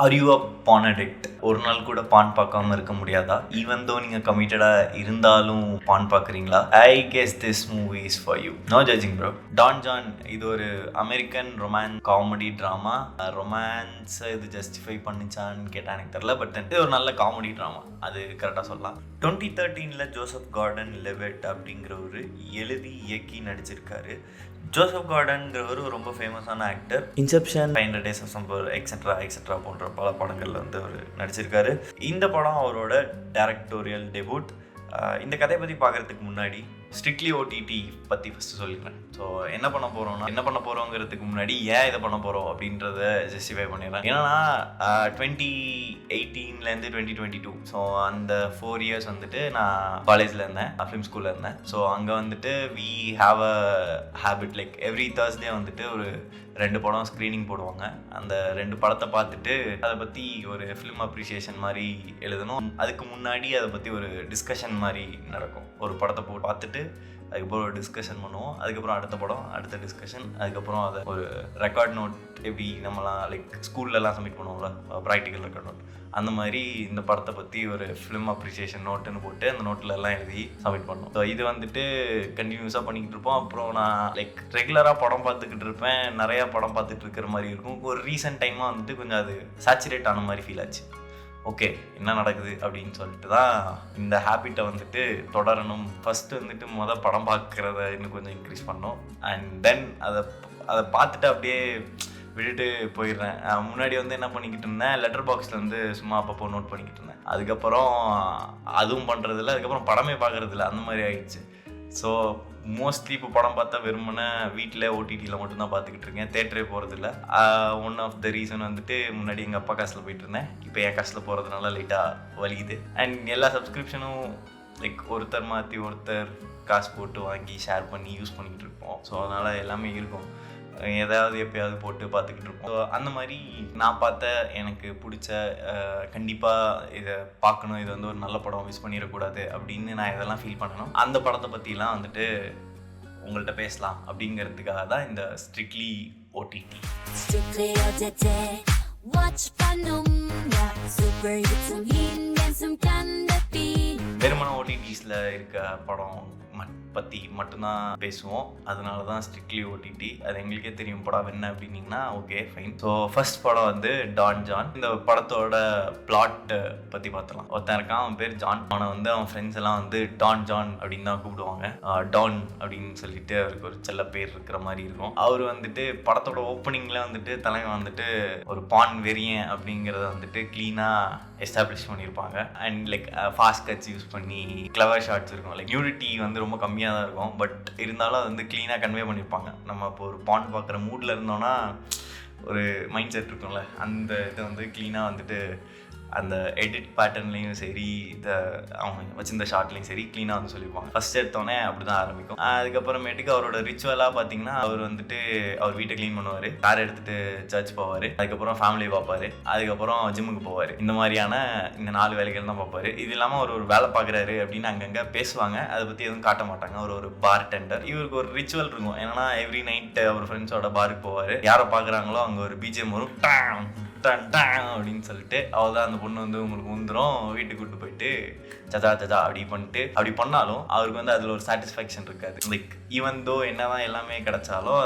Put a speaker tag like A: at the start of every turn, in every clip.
A: R you a porn addict? ஒரு நாள் கூட பான் பார்க்காம இருக்க முடியாதா? ஈவன் தோ நீங்கள் கமிட்டடாக இருந்தாலும் பான் பார்க்குறீங்களா? I guess this movie is for you. No judging bro. Don Jon இது ஒரு அமெரிக்கன் ரொமான்ஸ் காமெடி ட்ராமா. ரொமான்ஸை இது ஜஸ்டிஃபை பண்ணிச்சான்னு கேட்டால் எனக்கு தெரியல. பட் இது ஒரு நல்ல காமெடி ட்ராமா, அது கரெக்டாக சொல்லலாம். 2013 ஜோசப் கார்டன் லெவிட் அப்படிங்கிறவர் எழுதி இயக்கி நடிச்சிருக்காரு. ஜோசப் கார்டன்கிறவர் ரொம்ப ஃபேமஸான actor. Inception, 500 Days of Summer, etcetera போன்ற பல படங்களில் வந்து அவர் நடிச்சிருக்காரு. இந்த படம் அவரோட டைரக்டோரியல் டெபியூட். இந்த கதையை பற்றி பார்க்குறதுக்கு முன்னாடி ஸ்ட்ரிக்ட்லி ஓடிடி பற்றி ஃபஸ்ட்டு சொல்லிடுறேன். ஸோ என்ன பண்ண போகிறோங்கிறதுக்கு முன்னாடி ஏன் இதை பண்ண போகிறோம் அப்படின்றத ஜஸ்டிஃபை பண்ணிடுறேன். ஏன்னா 2018 2022, ஸோ அந்த 4 years வந்துட்டு நான் காலேஜில் இருந்தேன், ஃபிலிம் ஸ்கூலில் இருந்தேன். ஸோ அங்கே வந்துட்டு we have a habit, like every Thursday வந்துட்டு ஒரு 2 படம் ஸ்க்ரீனிங் போடுவாங்க. அந்த 2 படத்தை பார்த்துட்டு அதை பற்றி ஒரு ஃபிலிம் அப்ரிசியேஷன் மாதிரி எழுதணும். அதுக்கு முன்னாடி அதை பற்றி ஒரு டிஸ்கஷன் மாதிரி நடக்கும். ஒரு படத்தை பார்த்துட்டு அதுக்கப்புறம் ஒரு டிஸ்கஷன் பண்ணுவோம். அதுக்கப்புறம் அடுத்த படம், அடுத்த டிஸ்கஷன், அதுக்கப்புறம் அதை ஒரு ரெக்கார்ட் நோட், எப்படி நம்மலாம் லைக் ஸ்கூல்லலாம் சப்மிட் பண்ணுவோம்ல, ப்ராக்டிக்கல் ரெக்கார்ட் நோட், அந்த மாதிரி இந்த படத்தை பற்றி ஒரு ஃபிலிம் அப்ரிசியேஷன் நோட்டுன்னு போட்டு அந்த நோட்டில் எல்லாம் எழுதி சப்மிட் பண்ணோம். ஸோ இது வந்துட்டு கண்டினியூஸாக பண்ணிக்கிட்டு இருப்போம். அப்புறம் நான் லைக் ரெகுலராக படம் பார்த்துக்கிட்டு இருப்பேன், நிறையா படம் பார்த்துட்டு இருக்கிற மாதிரி இருக்கும். ஒரு ரீசெண்ட் டைமாக வந்துட்டு கொஞ்சம் அது சேச்சுரேட் ஆன மாதிரி ஃபீல் ஆச்சு. ஓகே, என்ன நடக்குது அப்படின்னு சொல்லிட்டு தான் இந்த ஹேபிட்டை வந்துட்டு தொடரணும். ஃபஸ்ட்டு வந்துட்டு படம் பார்க்குறத இன்னும் கொஞ்சம் இன்க்ரீஸ் பண்ணோம். அண்ட் தென் அதை பார்த்துட்டு அப்படியே விட்டுட்டு போயிடுறேன். முன்னாடி வந்து என்ன பண்ணிக்கிட்டு இருந்தேன், லெட்டர் பாக்ஸில் வந்து சும்மா அப்பப்போ நோட் பண்ணிக்கிட்டு இருந்தேன். அதுக்கப்புறம் அதுவும் பண்ணுறதில்ல, அதுக்கப்புறம் படமே பார்க்குறதில்ல, அந்த மாதிரி ஆயிடுச்சு. ஸோ மோஸ்ட்லி இப்போ படம் பார்த்தா வெறுமனே வீட்டில் ஓடிடியில் மட்டும்தான் பார்த்துக்கிட்டு இருக்கேன், தேட்டரே போகிறதில்ல. ஒன் ஆஃப் த ரீசன் வந்துட்டு முன்னாடி எங்கள் அப்பா காசில் போயிட்டு இருந்தேன், இப்போ என் காசில் போகிறதுனால லைட்டாக வலிக்குது. அண்ட் எல்லா சப்ஸ்கிரிப்ஷனும் லைக் ஒருத்தர் மாற்றி ஒருத்தர் காசு போட்டு வாங்கி ஷேர் பண்ணி யூஸ் பண்ணிக்கிட்டு இருப்போம். ஸோ அதனால் எல்லாமே இருக்கும், ஏதாவது எப்போயாவது போட்டு பார்த்துக்கிட்டு இருப்போம். ஸோ அந்த மாதிரி நான் பார்த்த எனக்கு பிடிச்ச, கண்டிப்பாக இதை பார்க்கணும், இது வந்து ஒரு நல்ல படம், மிஸ் பண்ணிடக்கூடாது அப்படின்னு நான் இதெல்லாம் ஃபீல் பண்ணணும். அந்த படத்தை பற்றிலாம் வந்துட்டு உங்கள்கிட்ட பேசலாம் அப்படிங்கிறதுக்காக தான் இந்த ஸ்ட்ரிக்ட்லி ஓடிடி. வெறுமன ஓடிடிஸில் இருக்க படம் பற்றி மட்டும்தான் பேசுவோம். அதனால தான் ஸ்ட்ரிக்ட்லி ஓடிடி. அது எங்களுக்கே தெரியும் படம் என்ன அப்படின்னீங்கன்னா ஓகே ஃபைன். ஸோ ஃபர்ஸ்ட் படம் வந்து டான் ஜான். இந்த படத்தோட பிளாட் பற்றி பார்த்தலாம். ஒருத்தன் இருக்கான், அவன் பேர் ஜான். அவனை வந்து அவன் ஃப்ரெண்ட்ஸ் எல்லாம் வந்து டான் ஜான் அப்படின்னு தான் கூப்பிடுவாங்க. டான் அப்படின்னு சொல்லிட்டு அவருக்கு ஒரு செல்ல பேர் இருக்கிற மாதிரி இருக்கும். அவர் வந்துட்டு படத்தோட ஓப்பனிங்கில் வந்துட்டு தலைவன் வந்துட்டு ஒரு பான் வெறியன் அப்படிங்கிறத வந்துட்டு க்ளீனாக எஸ்டாப்ளிஷ் பண்ணியிருப்பாங்க. And like fast cuts use பண்ணி கிளவர் ஷார்ட்ஸ் இருக்கும். லைக் நியூடிட்டி வந்து ரொம்ப கம்மியாக தான் இருக்கும், பட் இருந்தாலும் அது வந்து க்ளீனாக கன்வே பண்ணியிருப்பாங்க. நம்ம இப்போ ஒரு பான் பார்க்குற மூடில் இருந்தோன்னா ஒரு மைண்ட் செட் இருக்கும்ல, அந்த இதை வந்து க்ளீனாக வந்துட்டு அந்த எடிட் பேட்டர்ன்லேயும் சரி, அவங்க வச்சிருந்த ஷார்ட்லேயும் சரி க்ளீனாக வந்து சொல்லியிருப்பாங்க. ஃபஸ்ட் எடுத்தோடனே அப்படி தான் ஆரம்பிக்கும். அதுக்கப்புறமேட்டுக்கு அவரோட ரிச்சுவலாக பார்த்தீங்கன்னா அவர் வந்துட்டு அவர் வீட்டை க்ளீன் பண்ணுவார், கார் எடுத்துகிட்டு சர்ச் போவார், அதுக்கப்புறம் ஃபேமிலி பார்ப்பார், அதுக்கப்புறம் ஜிம்முக்கு போவார். இந்த மாதிரியான இந்த 4 வேலைகள் தான் பார்ப்பார். இது இல்லாமல் அவர் ஒரு வேலை பார்க்குறாரு அப்படின்னு அங்கங்கே பேசுவாங்க, அதை பற்றி எதுவும் காட்ட மாட்டாங்க. அவர் ஒரு பார் டெண்டர். இவருக்கு ஒரு ரிச்சுவல் இருக்கும். ஏன்னா எவ்ரி நைட் அவர் ஃப்ரெண்ட்ஸோட பாருக்கு போவார். யாரை பார்க்குறாங்களோ அங்கே ஒரு பிஜிஎம் வரும், அப்படின்னு சொல்லிட்டு அவள் அந்த பொண்ணு வந்து உங்களுக்கு வந்துடும். வீட்டுக்கு கூப்பிட்டு போயிட்டு சஜா அப்படி பண்ணிட்டு, அப்படி பண்ணாலும் அவருக்கு வந்து அதில் ஒரு சாட்டிஸ்ஃபேக்ஷன் இருக்காது. லைக் ஈவன் தோ என்னதான் எல்லாமே கிடைச்சாலும்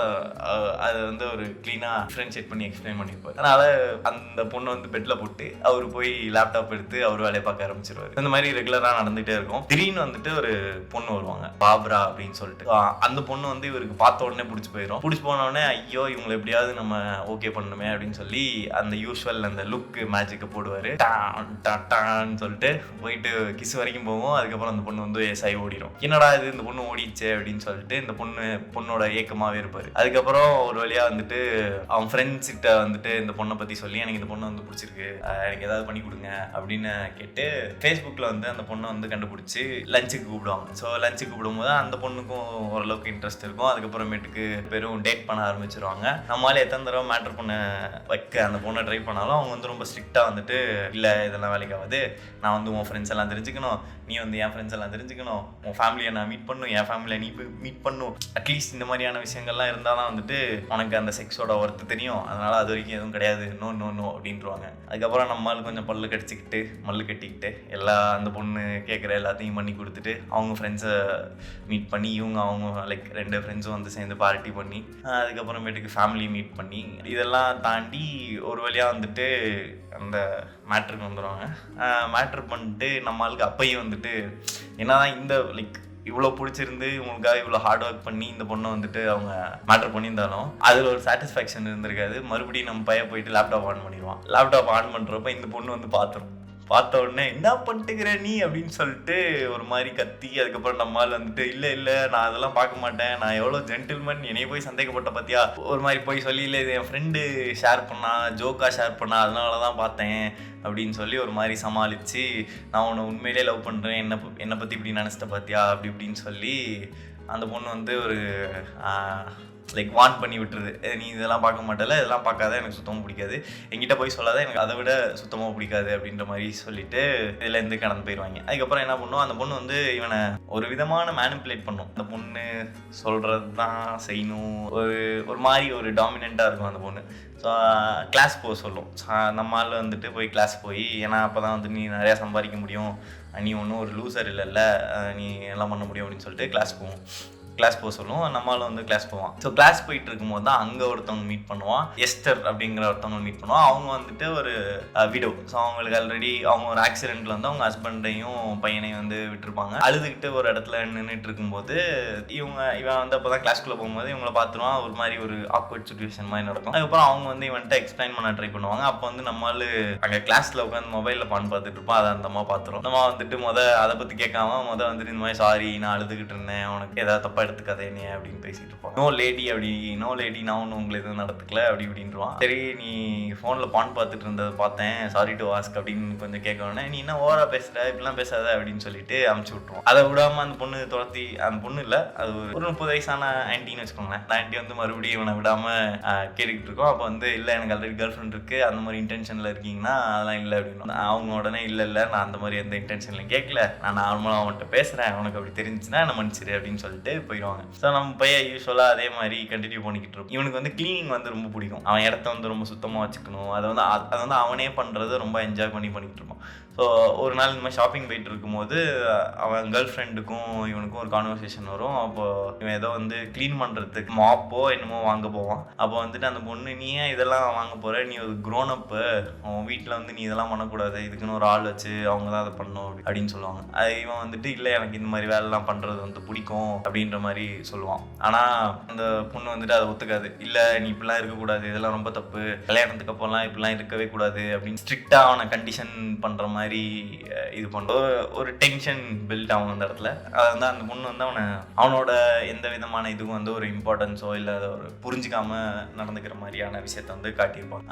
A: அதை வந்து ஒரு க்ளீனாக டிஃப்ரென்ஷியேட் பண்ணி எக்ஸ்பிளைன் பண்ணியிருப்பார். அதனால் அந்த பொண்ணு வந்து பெட்டில் போட்டு அவர் போய் லேப்டாப் எடுத்து அவர் வேலையை பார்க்க ஆரம்பிச்சிருவார். இந்த மாதிரி ரெகுலராக நடந்துகிட்டே இருக்கும். திடீர்னு வந்துட்டு ஒரு பொண்ணு வருவாங்க, பாப்ரா அப்படின்னு சொல்லிட்டு. அந்த பொண்ணு வந்து இவருக்கு பார்த்த உடனே பிடிச்சி போயிடும். பிடிச்சி போனோடனே ஐயோ இவங்களை எப்படியாவது நம்ம ஓகே பண்ணணுமே அப்படின்னு சொல்லி அந்த யூஸ்வல் அந்த லுக் மேஜிக்கை போடுவார். டான்னு சொல்லிட்டு போயிட்டு கிஸ் வரைக்கும் போவோம். அதுக்கப்புறம் அந்த பொண்ணு வந்து ஏசாய் ஓடிடும். என்னடா இது, இந்த பொண்ணு ஓடிச்சே அப்படின்னு சொல்லிட்டு இந்த பொண்ணோட ஏக்கமாகவே இருப்பார். அதுக்கப்புறம் ஒரு வழியாக வந்துட்டு அவன் ஃப்ரெண்ட்ஸ் கிட்ட வந்துட்டு இந்த பொண்ணை பற்றி சொல்லி எனக்கு இந்த பொண்ணை வந்து பிடிச்சிருக்கு, எனக்கு ஏதாவது பண்ணி கொடுங்க அப்படின்னு கேட்டு ஃபேஸ்புக்கில் வந்து அந்த பொண்ணை வந்து கண்டுபிடிச்சி லஞ்சுக்கு கூப்பிடுவாங்க. ஸோ லஞ்சுக்கு கூப்பிடும்போது அந்த பொண்ணுக்கும் ஓரளவுக்கு இன்ட்ரெஸ்ட் இருக்கும். அதுக்கப்புறமேட்டுக்கு பெரும் டேட் பண்ண ஆரம்பிச்சிருவாங்க. நம்மளால எத்தனை தடவை மேட்ரு பண்ண வைக்க அந்த பொண்ணை ட்ரை பண்ணாலும் அவங்க வந்து ரொம்ப ஸ்ட்ரிக்டாக வந்துட்டு இல்லை இதெல்லாம் வேலைக்கு ஆகாது, நான் வந்து உன் ஃப்ரெண்ட்ஸ் எல்லாம் தெரிஞ்சுக்கணும், நீ வந்து என் ஃப்ரெண்ட்ஸ் எல்லாம் தெரிஞ்சுக்கணும், உன் ஃபேமிலியை நான் மீட் பண்ணணும், என் ஃபேமிலியை நீ மீட் பண்ணணும், அட்லீஸ்ட் இந்த மாதிரியான விஷயங்கள்லாம் இருந்தால் தான் வந்துட்டு உனக்கு அந்த செக்ஸோட ஒர்த்து தெரியும், அதனால் அது வரைக்கும் எதுவும் கிடையாது, நோ நோ நோ அப்படின்ட்டுருவாங்க. அதுக்கப்புறம் நம்மளால் கொஞ்சம் பல்லு கடிச்சிக்கிட்டு மல்லு கட்டிக்கிட்டு அந்த பொண்ணு கேட்குற எல்லாத்தையும் பண்ணி கொடுத்துட்டு அவங்க ஃப்ரெண்ட்ஸை மீட் பண்ணி அவங்க லைக் 2 ஃப்ரெண்ட்ஸும் வந்து சேர்ந்து பார்ட்டி பண்ணி அதுக்கப்புறமேட்டுக்கு ஃபேமிலி மீட் பண்ணி இதெல்லாம் தாண்டி ஒரு வழியாக வந்துட்டு அந்த மேட்ருக்கு வந்துடுவாங்க. மேட்ரு பண்ணிட்டு நம்மளுக்கு அப்பையும் வந்துட்டு என்னதான் இந்த லைக் இவ்வளோ பிடிச்சிருந்து உங்களுக்காக இவ்வளோ ஹார்ட் ஒர்க் பண்ணி இந்த பொண்ணை வந்துட்டு அவங்க மேட்டர் பண்ணியிருந்தாலும் அதில் ஒரு சாட்டிஸ்ஃபேக்ஷன் இருந்திருக்காது. மறுபடியும் நம்ம பையன் போயிட்டு லேப்டாப் ஆன் பண்ணிடுவான். லேப்டாப் ஆன் பண்ணுறப்ப இந்த பொண்ணு வந்து பார்த்த உடனே என்ன பண்ணிட்டுக்கிற நீ அப்படின்னு சொல்லிட்டு ஒரு மாதிரி கத்தி, அதுக்கப்புறம் நம்மால் வந்துட்டு இல்லை நான் அதெல்லாம் பார்க்க மாட்டேன், நான் எவ்வளோ ஜென்டில்மேன், என்னைய போய் சந்தேகப்பட்ட பார்த்தியா, ஒரு மாதிரி போய் சொல்லி இல்லை இது என் ஃப்ரெண்டு ஷேர் பண்ணா, ஜோக்காக ஷேர் பண்ணா, அதனால தான் பார்த்தேன் அப்படின்னு சொல்லி ஒரு மாதிரி சமாளித்து நான் உன்னை உண்மையிலே லவ் பண்ணுறேன், என்னை பற்றி இப்படி நினச்சிட்ட பார்த்தியா அப்படி இப்படின்னு சொல்லி அந்த பொண்ணு வந்து ஒரு லைக் வார்ன் பண்ணி விட்டுருது. நீ இதெல்லாம் பார்க்க மாட்டல, இதெல்லாம் பார்க்காத, எனக்கு சுத்தமாக பிடிக்காது, என்கிட்ட போய் சொல்லாத, எனக்கு அதை விட சுத்தமாக பிடிக்காது அப்படின்ற மாதிரி சொல்லிட்டு இதுலேருந்து கடந்து போயிடுவாங்க. அதுக்கப்புறம் என்ன பண்ணுவோம், அந்த பொண்ணு வந்து இவனை ஒரு விதமான மேனிப்புலேட் பண்ணும். அந்த பொண்ணு சொல்கிறது தான் செய்யணும், ஒரு மாதிரி ஒரு டாமினண்ட்டாக இருக்கும் அந்த பொண்ணு. ஸோ கிளாஸ் போக சொல்லும். நம்மளால் வந்துட்டு போய் கிளாஸ் போய், ஏன்னா அப்போ தான் வந்து நீ நிறையா சம்பாதிக்க முடியும், நீ ஒன்றும் ஒரு லூசர் இல்லைல்ல, நீ எல்லாம் பண்ண முடியும் அப்படின்னு சொல்லிட்டு கிளாஸ் போக சொல்லுவோம். நம்மளும் வந்து கிளாஸ் போவான். ஸோ கிளாஸ் போயிட்டு இருக்கும்போது தான் அங்கே ஒருத்தவங்க மீட் பண்ணுவான், எஸ்டர் அப்படிங்கிற ஒருத்தவங்க மீட் பண்ணுவான். அவங்க வந்துட்டு ஒரு விடோ. ஸோ அவங்களுக்கு ஆல்ரெடி அவங்க ஒரு ஆக்சிடென்ட்ல வந்து அவங்க ஹஸ்பண்டையும் பையனையும் வந்து விட்டுருப்பாங்க. அழுதுகிட்டு ஒரு இடத்துல நின்றுட்டு இருக்கும்போது இவன் வந்து அப்போ தான் கிளாஸ்க்குள்ளே போகும்போது இவங்களை பார்த்துருவான். ஒரு மாதிரி ஒரு ஆக்வர்ட் சுச்சுவேஷன் மாதிரி நடக்கும். அதுக்கப்புறம் அவங்க வந்து இவன்ட்ட எக்ஸ்பிளைன் பண்ண ட்ரை பண்ணுவாங்க. அப்போ வந்து நம்மளால அங்கே கிளாஸில் உட்காந்து மொபைலில் பார்த்துட்டு இருப்பான். அதை அந்த அம்மா பார்த்துரும். நம்ம வந்துட்டு அதை பற்றி கேட்காம வந்துட்டு இந்த மாதிரி சாரி, நான் அழுதுகிட்டு இருந்தேன், உனக்கு ஏதாவது தப்பா எடுத்துக்காதே நீ அப்படின்னு பேசிட்டு இருப்பான். நோ லேடி நான் ஒன்றும் உங்களை எதுவும் நடத்துக்கல அப்படி இப்படின்றான். சரி நீ ஃபோனில் பான் பார்த்துட்டு இருந்ததை பார்த்தேன், சாரி டு ஆஸ்க் அப்படின்னு கொஞ்சம் கேட்க உடனே நீ என்ன ஓவரா பேசுற, இப்படிலாம் பேசாத அப்படின்னு சொல்லிட்டு அமுச்சு விட்டுருவோம். அதை விடாமல் அந்த பொண்ணு துரத்தி, அந்த பொண்ணு இல்லை அது ஒரு 30 வயசான ஆன்ட்டின்னு வச்சுக்கோங்களேன். அந்த ஆன்ட்டி வந்து மறுபடியும் இவனை விடாமல் கேட்டுக்கிட்டு இருக்கோம். அப்போ வந்து இல்லை எனக்கு ஆல்ரெடி கேர்ள் ஃப்ரெண்ட் இருக்குது, அந்த மாதிரி இன்டென்ஷனில் இருக்கீங்கன்னா அதெல்லாம் இல்லை அப்படின்னு. அவங்க உடனே இல்லை நான் அந்த மாதிரி எந்த இன்டென்ஷன்லையும் கேட்கல, நான் நார்மலாக அவன்கிட்ட பேசுகிறேன், அவனுக்கு அப்படி தெரிஞ்சுன்னா என்ன மன்னிச்சிரு அப்படின்னு சொல்லிட்டு போயிடுவாங்க. ஸோ நம்ம பையன் யூஸ்வலாக அதே மாதிரி கண்டினியூ பண்ணிக்கிட்டு இருக்கும். இவனுக்கு வந்து கிளீனிங் வந்து ரொம்ப பிடிக்கும். அவன் இடத்த வந்து ரொம்ப சுத்தமாக வச்சுக்கணும், அதை வந்து அவனே பண்ணுறது ரொம்ப என்ஜாய் பண்ணிக்கிட்டு இருப்பான். ஸோ ஒரு நாள் இந்த மாதிரி ஷாப்பிங் போயிட்டு இருக்கும்போது அவன் கேர்ள் ஃப்ரெண்டுக்கும் இவனுக்கும் ஒரு கான்வர்சேஷன் வரும். அப்போது இவன் ஏதோ வந்து க்ளீன் பண்ணுறதுக்கு மாப்போ என்னமோ வாங்க போவான். அப்போ வந்துட்டு அந்த பொண்ணு, நீ ஏன் இதெல்லாம் வாங்க போகிற, நீ ஒரு க்ரோனப்பு, அவன் வீட்டில் வந்து நீ இதெல்லாம் பண்ணக்கூடாது, இதுக்குன்னு ஒரு ஆள் வச்சு அவங்க தான் அதை பண்ணணும் அப்படின்னு சொல்லுவாங்க. அது இவன் வந்துட்டு இல்லை எனக்கு இந்த மாதிரி வேலைலாம் பண்ணுறது வந்து பிடிக்கும் அப்படின்ற மாதிரி சொல்லுவான். ஆனால் அந்த பொண்ணு வந்துட்டு அதை ஒத்துக்காது. இல்லை நீ இப்படிலாம் இருக்கக்கூடாது, இதெல்லாம் ரொம்ப தப்பு, கல்யாணத்துக்கு அப்போலாம் இப்படிலாம் இருக்கவே கூடாது அப்படின்னு ஸ்ட்ரிக்டாக அவனை கண்டிஷன் பண்ணுற மாதிரி இது பண்ணுற ஒரு டென்ஷன் பில்ட் ஆகும் அந்த இடத்துல. அது வந்து அந்த பொண்ணு வந்து அவனோட எந்த விதமான இதுவும் வந்து ஒரு இம்பார்ட்டன்ஸோ இல்லை அதை ஒரு புரிஞ்சிக்காம நடந்துக்கிற மாதிரியான விஷயத்த வந்து காட்டியிருப்பான்.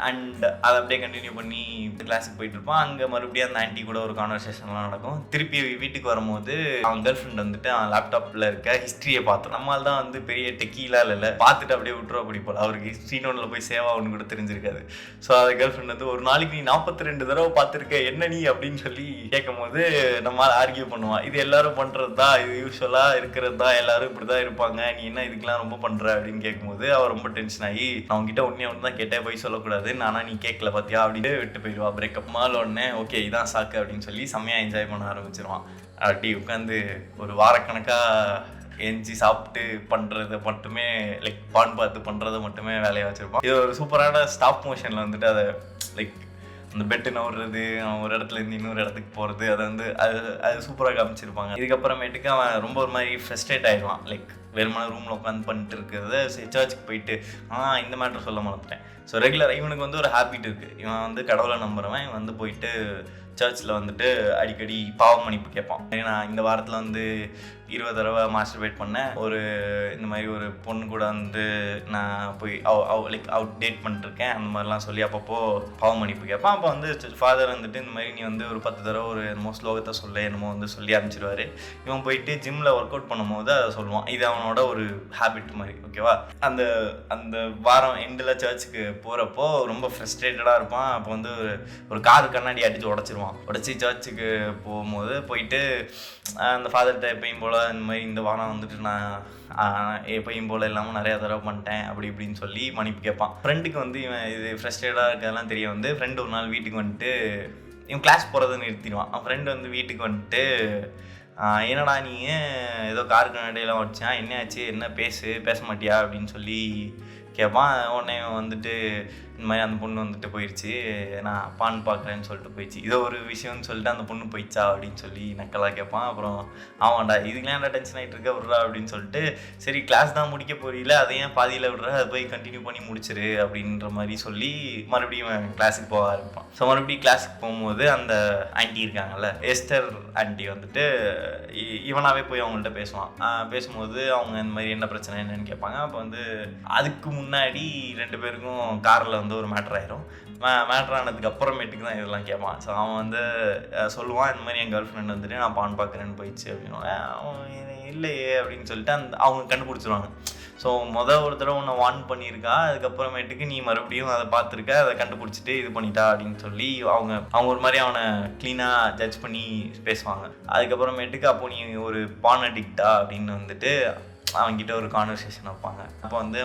A: அண்ட் அதை அப்படியே கண்டினியூ பண்ணி கிளாஸுக்கு போயிட்டு இருப்பான். அங்கே மறுபடியும் அந்த ஆன்ட்டி கூட ஒரு கான்வர்சேஷன்லாம் நடக்கும். திருப்பி வீட்டுக்கு வரும்போது அவன் கேர்ள் ஃப்ரெண்ட் வந்துட்டு அவன் லேப்டாப்பில் இருக்க ஹிஸ்ட்ரியை பார்த்தோம். நம்மளால் தான் வந்து பெரிய டெக்கிலாம் இல்லை, பார்த்துட்டு அப்படியே விட்டுருவா அப்படி போல. அவருக்கு ஹிஸ்ட்ரி நோட்டில் போய் சேவ் ஆகுன்னு கூட தெரிஞ்சிருக்காது. ஸோ அது கேர்ள் ஃப்ரெண்ட் வந்து ஒரு நாளைக்கு நீ 42 தடவை பார்த்துருக்க என்ன நீ அப்படின்னு சொல்லி கேட்கும் போது நம்மளால் ஆர்கியூ பண்ணுவான். இது எல்லாரும் பண்ணுறது தான், இது யூஸ்வலாக இருக்கிறது தான், எல்லாரும் இப்படி தான் இருப்பாங்க, நீ என்ன இதுக்கெல்லாம் ரொம்ப பண்ணுற அப்படின்னு கேட்கும்போது அவர் ரொம்ப டென்ஷன் ஆகி, நான் உங்ககிட்ட ஒன்றே தான் கேட்டேன், போய் சொல்லக்கூடாது, நானா நீ கேட்கல பார்த்தியா அப்படின்னு விட்டு போயிடுவா. பிரேக்கப் மால் உடனே ஓகே இதான் சாக்கு அப்படின்னு சொல்லி செம்மையாக என்ஜாய் பண்ண ஆரம்பிச்சிருவான். அப்படி உட்காந்து ஒரு வாரக்கணக்காக எஞ்சி சாப்பிட்டு பண்ணுறது மட்டுமே, லைக் பான் பார்த்து பண்ணுறதை மட்டுமே வேலையாக வச்சுருப்பான். இது ஒரு சூப்பரான ஸ்டாப் மோஷனில் வந்துட்டு அதை லைக் அந்த பெட்டு நவுறது, அவன் ஒரு இடத்துல இருந்து இன்னொரு இடத்துக்கு போகிறது, அதை வந்து அது சூப்பராக காமிச்சிருப்பாங்க. இதுக்கப்புறமேட்டுக்கு அவன் ரொம்ப ஒரு மாதிரி ஃப்ரஸ்ட்ரேட் ஆகிடுவான். லைக் வெறுமான ரூமில் உட்காந்து பண்ணிட்டு இருக்கிறத சர்ச்சுக்கு போயிட்டு இந்த மேட்டர் சொல்ல மாட்டேன். ஸோ ரெகுலராக இவனுக்கு வந்து ஒரு ஹேபிட் இருக்குது. இவன் வந்து கடவுளை நம்புறவன். இவன் வந்து போயிட்டு சர்ச்சில் வந்துட்டு அடிக்கடி பாவ மன்னிப்பு கேட்பான். ஏன்னா இந்த வாரத்தில் வந்து 20 தடவை மாஸ்டர்பேட் பண்ணேன். இந்த மாதிரி ஒரு பொண்ணு கூட வந்து நான் போய் லைக் அவுட் டேட் பண்ணிட்டுருக்கேன் அந்த மாதிரிலாம் சொல்லி அப்பப்போ பாவ மன்னிப்பு கேட்பான். அப்போ வந்து ஃபாதர் வந்துட்டு இந்த மாதிரி நீ வந்து ஒரு 10 தடவை ஒரு என்னமோ ஸ்லோகத்தை என்னமோ வந்து சொல்லி அனுப்பிச்சிடுவார். இவன் போயிட்டு ஜிம்மில் ஒர்க் அவுட் பண்ணும்போது அதை சொல்லுவான். இது அவனோட ஒரு ஹேபிட் மாதிரி. ஓகேவா? அந்த வாரம் எண்டில் சர்ச்சுக்கு போகிறப்போ ரொம்ப ஃப்ரஸ்ட்ரேட்டடாக இருப்பான். அப்போ வந்து ஒரு கார் கண்ணாடி அடித்து உடச்சி சர்ச்சுக்கு போயிட்டு அந்த ஃபாதர்கிட்ட எப்பயும் போல் இந்த மாதிரி இந்த வாரம் வந்துட்டு நான் எப்பயும் போல் இல்லாமல் நிறையா தடவை பண்ணிட்டேன் அப்படி இப்படின்னு சொல்லி மன்னிப்பு கேட்பான். ஃப்ரெண்டுக்கு வந்து இவன் இது ஃப்ரஸ்ட்ரேட்டாக இருக்கிறதெல்லாம் தெரிய வந்து ஃப்ரெண்டு ஒரு நாள் வீட்டுக்கு வந்துட்டு இவன் கிளாஸ் போகிறத நிறுத்திடுவான். அவன் ஃப்ரெண்டு வந்து வீட்டுக்கு வந்துட்டு என்னடா நீ ஏதோ கார் கண்ணாடியெல்லாம் வச்சான், என்ன ஆச்சு, என்ன பேச மாட்டியா அப்படின்னு சொல்லி கேட்பான். உடனே வந்துட்டு இந்த மாதிரி அந்த பொண்ணு வந்துட்டு போயிடுச்சு, நான் பான் பார்க்குறேன்னு சொல்லிட்டு போயிடுச்சு. இதோ ஒரு விஷயம்னு சொல்லிட்டு அந்த பொண்ணு போயிடுச்சா அப்படின்னு சொல்லி நக்கலாக கேட்பான். அப்புறம் ஆமாண்டா இதுக்கெல்லாம் என்ன டென்ஷன் ஆகிட்டு இருக்க விட்றா அப்படின்னு சொல்லிட்டு, சரி கிளாஸ் தான் முடிக்க போறீல அதை ஏன் பாதியில் விட்ற, அதை போய் கண்டினியூ பண்ணி முடிச்சிரு அப்படின்ற மாதிரி சொல்லி மறுபடியும் கிளாஸுக்கு போக ஆரம்பிப்பான். ஸோ மறுபடியும் கிளாஸுக்கு போகும்போது அந்த ஆன்ட்டி இருக்காங்கல்ல, எஸ்டர் ஆன்ட்டி வந்துட்டு இவனாவே போய் அவங்கள்ட்ட பேசும்போது அவங்க இந்த மாதிரி என்ன பிரச்சனை என்னன்னு கேட்பாங்க. அப்போ வந்து அதுக்கு முன்னாடி 2 பேருக்கும் காரில் வந்து ஒரு மேட்ரு ஆயிரும். மேட்ரு ஆனதுக்கு அப்புறமேட்டுக்கு தான் இதெல்லாம் கேட்பான். ஸோ அவன் வந்து சொல்லுவான், இந்த மாதிரி என் கேர்ள் ஃப்ரெண்ட் வந்துட்டு நான் பான் பார்க்குறேன்னு போயிடுச்சு அப்படின்னோட அவன் இல்லையே அப்படின்னு சொல்லிட்டு அவங்க கண்டுபிடிச்சிருவாங்க. ஸோ ஒரு தடவை உன்னை வார்ன் பண்ணியிருக்கா, அதுக்கப்புறமேட்டுக்கு நீ மறுபடியும் அதை பார்த்துருக்க, அதை கண்டுபிடிச்சிட்டு இது பண்ணிட்டா அப்படின்னு சொல்லி அவங்க ஒரு மாதிரி அவனை க்ளீனாக ஜட்ஜ் பண்ணி பேசுவாங்க. அதுக்கப்புறமேட்டுக்கு அப்போ நீ ஒரு பான் அடிக்டா அப்படின்னு வந்துட்டு அவன்கிட்ட ஒரு கான்வர்சேஷன் வைப்பாங்க. அப்போ வந்து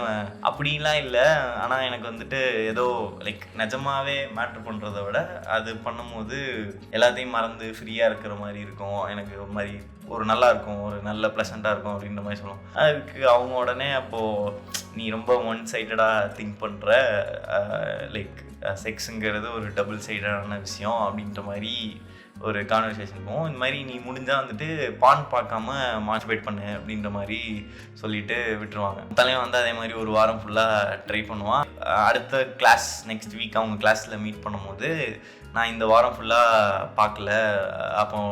A: அப்படின்லாம் இல்லை, ஆனால் எனக்கு வந்துட்டு ஏதோ லைக் நிஜமாவே மேட்ரு பண்ணுறத விட அது பண்ணும்போது எல்லாத்தையும் மறந்து ஃப்ரீயாக இருக்கிற மாதிரி இருக்கும், எனக்கு ஒரு மாதிரி ஒரு நல்லா இருக்கும், ஒரு நல்ல ப்ளசண்ட்டாக இருக்கும் அப்படின்ற மாதிரி சொல்லுவோம். அதுக்கு அவங்க உடனே அப்போது நீ ரொம்ப ஒன் சைடடாக திங்க் பண்ணுற, லைக் செக்ஸுங்கிறது ஒரு டபுள் சைடடான விஷயம் அப்படின்ற மாதிரி ஒரு கான்வர்சேஷன் போகும். இந்த மாதிரி நீ முடிஞ்சால் வந்துட்டு பான் பார்க்காம மாஸ்டர்பேட் பண்ணு அப்படின்ற மாதிரி சொல்லிட்டு விட்டுருவாங்க. தலைவன் வந்து அதே மாதிரி ஒரு வாரம் ஃபுல்லாக ட்ரை பண்ணுவான். அடுத்த கிளாஸ் நெக்ஸ்ட் வீக் அவங்க கிளாஸில் மீட் பண்ணும்போது நான் இந்த வாரம் ஃபுல்லாக பார்க்கல, அப்போ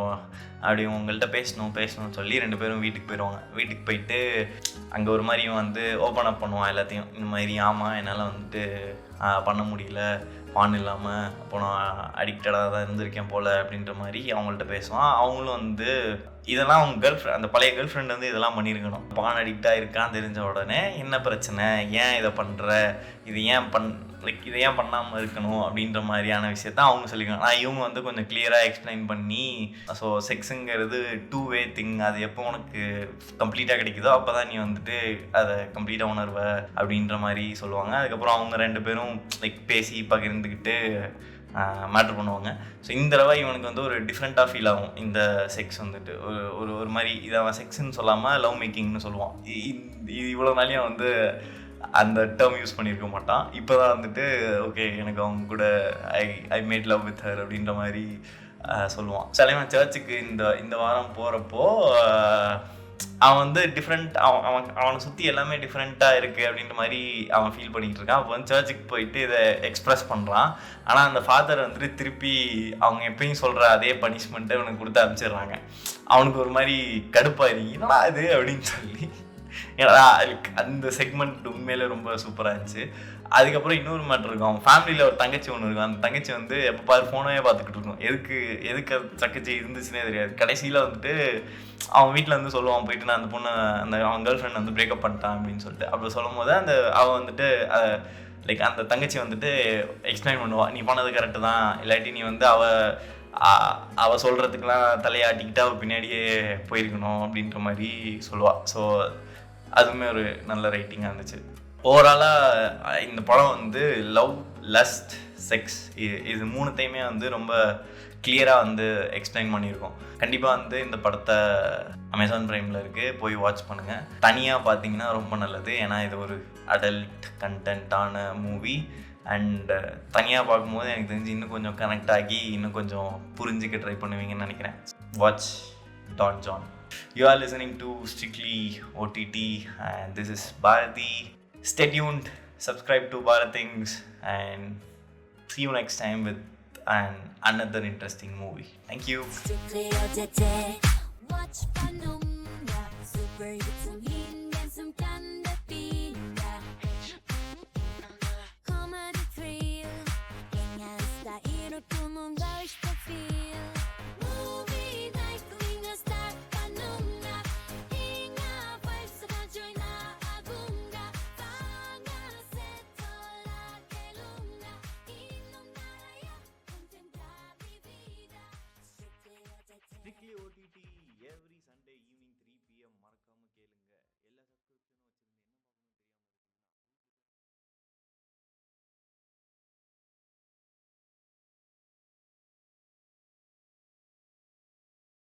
A: அப்படி உங்கள்கிட்ட பேசணும்னு சொல்லி 2 பேரும் வீட்டுக்கு போயிடுவாங்க. வீட்டுக்கு போயிட்டு அங்கே ஒரு மாதிரி வந்து ஓப்பன் அப் பண்ணுவான் எல்லாத்தையும். இந்த மாதிரி ஆமாம் என்னால் வந்துட்டு பண்ண முடியல, பான் இல்லாமல் அப்போ நான் அடிக்டடாக தான் இருந்திருக்கேன் போல் அப்படின்ற மாதிரி அவங்கள்ட்ட பேசுவான். அவங்களும் வந்து இதெல்லாம் அவங்க அந்த பழைய கேர்ள் ஃப்ரெண்ட் வந்து இதெல்லாம் பண்ணியிருக்கணும். பான் அடிக்டாக இருக்கான்னு தெரிஞ்ச உடனே என்ன பிரச்சனை, ஏன் இதை பண்ணுற, இதை ஏன் பண்ணாமல் இருக்கணும் அப்படின்ற மாதிரியான விஷயத்த அவங்க சொல்லிக்கணும். ஆனால் இவங்க வந்து கொஞ்சம் கிளியராக எக்ஸ்பிளைன் பண்ணி, ஸோ செக்ஸுங்கிறது 2-வே திங், அது எப்போ உனக்கு கம்ப்ளீட்டாக கிடைக்குதோ அப்போ தான் நீ வந்துட்டு அதை கம்ப்ளீட்டாக உணர்வ அப்படின்ற மாதிரி சொல்லுவாங்க. அதுக்கப்புறம் அவங்க 2 பேரும் லைக் பேசி பகிர்ந்துக்கிட்டு மேட்ரு பண்ணுவாங்க. ஸோ இந்த தடவை இவனுக்கு வந்து ஒரு டிஃப்ரெண்ட்டாக ஃபீல் ஆகும். இந்த செக்ஸ் வந்துட்டு ஒரு மாதிரி இதை அவன் செக்ஸ்ன்னு சொல்லாமல் லவ் மேக்கிங்னு சொல்லுவான். இவ்வளோ நாளையும் வந்து அந்த டேர்ம் யூஸ் பண்ணியிருக்க மாட்டான். இப்போ தான் வந்துட்டு ஓகே எனக்கு அவங்க கூட I made love with her அப்படின்ற மாதிரி சொல்லுவான். தலைவன் சர்ச்சுக்கு இந்த வாரம் போகிறப்போ அவன் வந்து டிஃப்ரெண்ட், அவனை சுற்றி எல்லாமே டிஃப்ரெண்ட்டாக இருக்குது அப்படின்ற மாதிரி அவன் ஃபீல் பண்ணிக்கிட்டு இருக்கான். அப்போ வந்து சர்ச்சுக்கு போயிட்டு இதை எக்ஸ்ப்ரெஸ் பண்ணுறான். ஆனால் அந்த ஃபாதர் வந்துட்டு திருப்பி அவங்க எப்பயும் சொல்கிற அதே பனிஷ்மெண்ட்டை அவனுக்கு கொடுத்து அனுப்பிச்சிடுறாங்க. அவனுக்கு ஒரு மாதிரி கடுப்பாயிருங்க, என்னடா இது அப்படின்னு சொல்லி. ஏன்னா அந்த செக்மெண்ட் உண்மையிலே ரொம்ப சூப்பராக இருந்துச்சு. அதுக்கப்புறம் இன்னொரு மேட்டர் இருக்கும். அவன் ஃபேமிலியில் ஒரு தங்கச்சி ஒன்று இருக்கும். அந்த தங்கச்சி வந்து எப்போ பாரு ஃபோனே பார்த்துக்கிட்டு இருக்கும். எதுக்கு தங்கச்சி இருந்துச்சுன்னே தெரியாது. கடைசியில் வந்துட்டு அவன் வீட்டில் வந்து சொல்லுவான், போயிட்டு நான் அந்த பொண்ணை அவன் கேர்ள் ஃப்ரெண்ட் வந்து பிரேக்கப் பண்ணிட்டான் அப்படின்னு சொல்லிட்டு. அப்படி சொல்லும் போது அவன் வந்துட்டு லைக் அந்த தங்கச்சி வந்துட்டு எக்ஸ்பிளைன் பண்ணுவாள், நீ பண்ணது கரெக்டு தான், இல்லாட்டி நீ வந்து அவள் சொல்கிறதுக்கெலாம் தலையாட்டிக்கிட்டு அவள் பின்னாடியே போயிருக்கணும் அப்படின்ற மாதிரி சொல்லுவாள். ஸோ அதுவுமே ஒரு நல்ல ரைட்டிங்காக இருந்துச்சு. ஓவராலாக இந்த படம் வந்து லவ், லஸ்ட், செக்ஸ் இது 3த்தையுமே வந்து ரொம்ப கிளியராக வந்து எக்ஸ்பிளைன் பண்ணியிருக்கோம். கண்டிப்பாக வந்து இந்த படத்தை அமேசான் ப்ரைமில் இருக்குது, போய் வாட்ச் பண்ணுங்கள். தனியாக பார்த்தீங்கன்னா ரொம்ப நல்லது, ஏன்னா இது ஒரு அடல்ட் கண்டென்ட்டான மூவி. அண்ட் தனியாக பார்க்கும்போது எனக்கு தெரிஞ்சு இன்னும் கொஞ்சம் கனெக்ட் ஆகி இன்னும் கொஞ்சம் புரிஞ்சிக்க ட்ரை பண்ணுவீங்கன்னு நினைக்கிறேன். Watch Don Jon. You are listening to Strictly OTT and this is Bharati. Stay tuned, subscribe to Bharathings and see you next time with another interesting movie. Thank you.
B: 외국인 순간 비가 코미디 thrill 강한 스타일로 꿈은 걸